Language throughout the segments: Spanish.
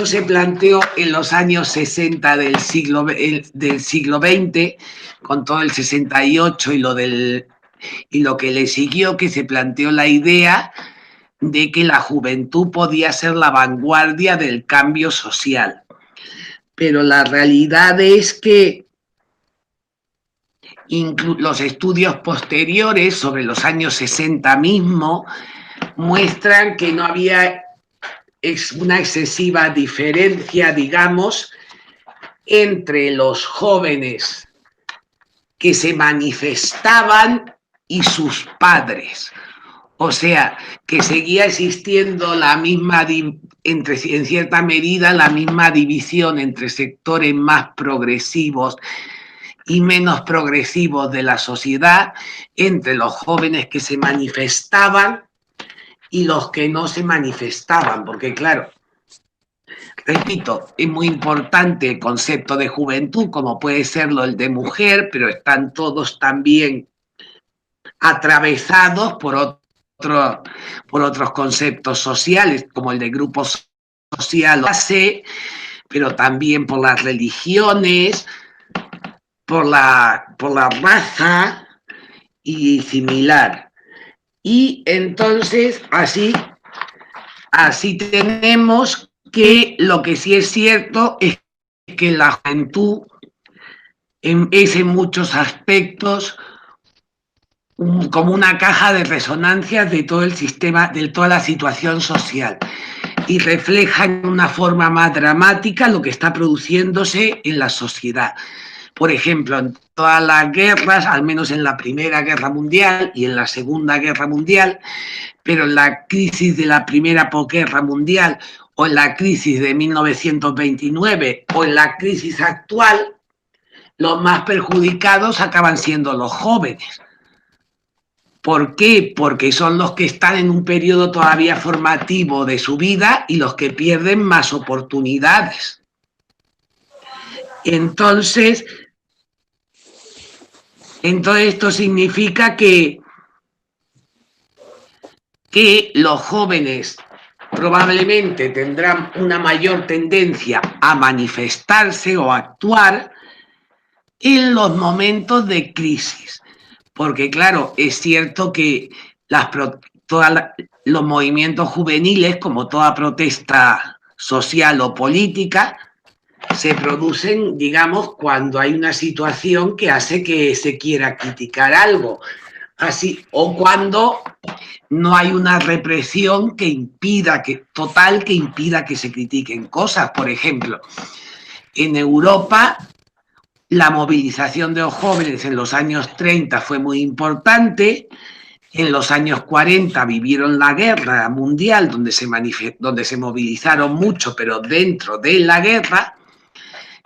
se planteó en los años 60 del siglo XX, con todo el 68 y lo que le siguió, que se planteó la idea de que la juventud podía ser la vanguardia del cambio social. Pero la realidad es que los estudios posteriores sobre los años 60 mismo muestran que no había una excesiva diferencia, digamos, entre los jóvenes que se manifestaban y sus padres. O sea, que seguía existiendo la misma, en cierta medida, la misma división entre sectores más progresivos y menos progresivos de la sociedad, entre los jóvenes que se manifestaban y los que no se manifestaban, porque claro, repito, es muy importante el concepto de juventud, como puede serlo el de mujer, pero están todos también atravesados por otros conceptos sociales, como el de grupo social, pero también por las religiones, por la raza y similar. Y entonces así tenemos que lo que sí es cierto es que la juventud es en muchos aspectos como una caja de resonancias de todo el sistema, de toda la situación social, y refleja en una forma más dramática lo que está produciéndose en la sociedad. Por ejemplo, en todas las guerras, al menos en la Primera Guerra Mundial y en la Segunda Guerra Mundial, pero en la crisis de la Primera Posguerra Mundial o en la crisis de 1929 o en la crisis actual, los más perjudicados acaban siendo los jóvenes. ¿Por qué? Porque son los que están en un periodo todavía formativo de su vida y los que pierden más oportunidades. Entonces esto significa que los jóvenes probablemente tendrán una mayor tendencia a manifestarse o a actuar en los momentos de crisis. Porque claro, es cierto que los movimientos juveniles, como toda protesta social o política, se producen, digamos, cuando hay una situación que hace que se quiera criticar algo, así, o cuando no hay una represión total que impida que se critiquen cosas. Por ejemplo, en Europa la movilización de los jóvenes en los años 30 fue muy importante. En los años 40 vivieron la guerra mundial, donde se movilizaron mucho, pero dentro de la guerra.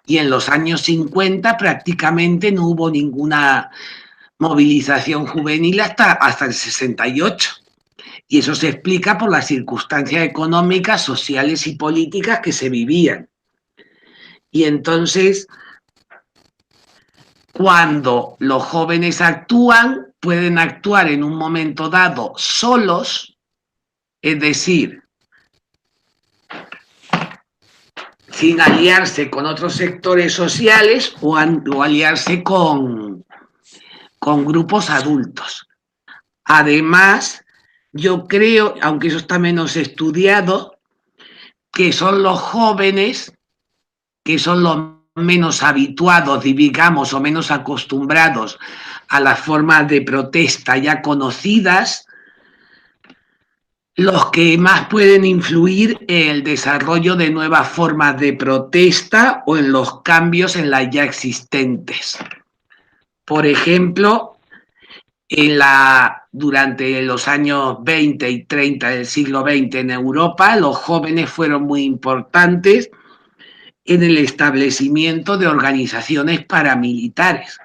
Y en los años 50 prácticamente no hubo ninguna movilización juvenil hasta el 68. Y eso se explica por las circunstancias económicas, sociales y políticas que se vivían. Y entonces, cuando los jóvenes actúan, pueden actuar en un momento dado solos, es decir, sin aliarse con otros sectores sociales o aliarse con grupos adultos. Además, yo creo, aunque eso está menos estudiado, que son los jóvenes que son los menos habituados, digamos, o menos acostumbrados a las formas de protesta ya conocidas, los que más pueden influir en el desarrollo de nuevas formas de protesta o en los cambios en las ya existentes. Por ejemplo, durante los años 20 y 30 del siglo XX en Europa, los jóvenes fueron muy importantes en el establecimiento de organizaciones paramilitares,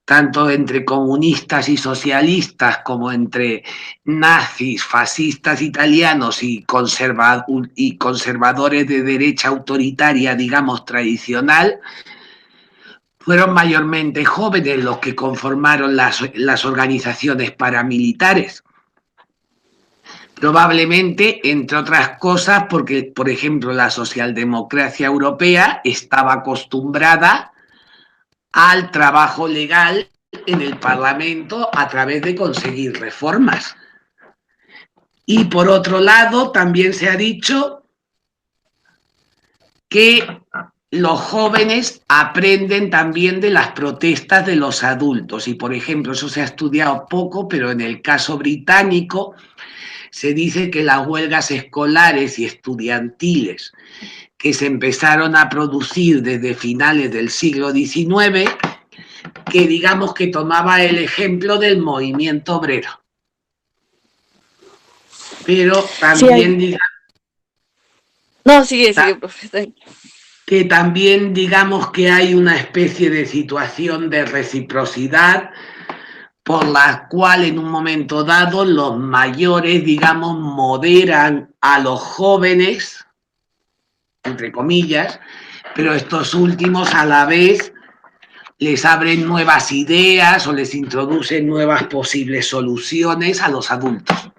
tanto entre comunistas y socialistas como entre nazis, fascistas italianos y conservadores de derecha autoritaria, digamos, tradicional. Fueron mayormente jóvenes los que conformaron las organizaciones paramilitares. Probablemente, entre otras cosas, porque, por ejemplo, la socialdemocracia europea estaba acostumbrada al trabajo legal en el Parlamento a través de conseguir reformas. Y por otro lado, también se ha dicho que los jóvenes aprenden también de las protestas de los adultos. Y, por ejemplo, eso se ha estudiado poco, pero en el caso británico se dice que las huelgas escolares y estudiantiles que se empezaron a producir desde finales del siglo XIX, que digamos que tomaba el ejemplo del movimiento obrero. Pero también, Sí, no, sigue, profe. Que también digamos que hay una especie de situación de reciprocidad por la cual en un momento dado los mayores, digamos, moderan a los jóvenes, entre comillas, pero estos últimos a la vez les abren nuevas ideas o les introducen nuevas posibles soluciones a los adultos.